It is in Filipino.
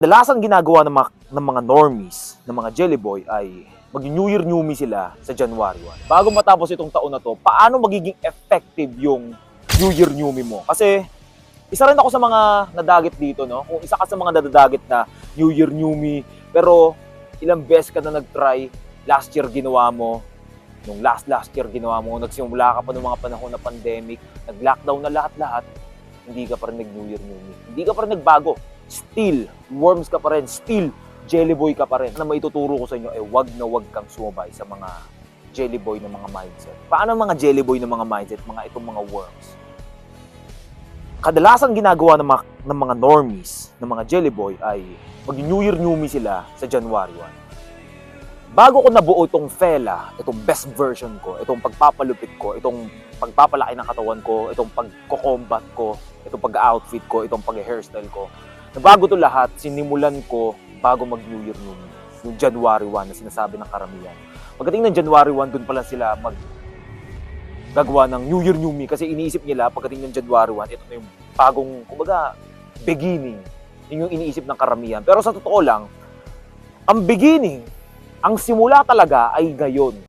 Kadalasan ginagawa ng mga normies, ng mga jelly boy ay mag-New Year, New Me sila sa January 1. Bago matapos itong taon na to, paano magiging effective yung New Year, New Me mo? Kasi isa rin ako sa mga nadagit dito, no? Kung isa ka sa mga nadadagit na New Year, New Me, pero ilang beses ka na nag-try, last year ginawa mo, nung last year ginawa mo, nagsimula ka pa ng mga panahon na pandemic, nag-lockdown na lahat-lahat, hindi ka pa rin nag-New Year, New Me. Hindi ka pa rin nagbago. Still, worms ka pa rin. Still, jelly boy ka pa rin. Na maituturo ko sa inyo ay wag na wag kang sumabay sa mga jelly boy ng mga mindset. Paano mga jelly boy ng mga mindset, mga itong mga worms? Kadalasan ginagawa ng mga normies, ng mga jelly boy ay mag-New Year, New Me sila sa January 1. Bago ko nabuo itong fella, itong best version ko, itong pagpapalupit ko, itong pagpapalaki ng katawan ko, itong pagko-combat ko, itong pag-outfit ko, itong pag-hairstyle ko, na bago to lahat, sinimulan ko bago mag-New Year New Me, yung January 1 na sinasabi ng karamihan. Pagdating ng January 1, dun pa lang sila gagawa ng New Year New Me kasi iniisip nila pagdating ng January 1, ito na yung bagong, kumbaga, beginning. Yun yung iniisip ng karamihan. Pero sa totoo lang, ang beginning, ang simula talaga ay ngayon.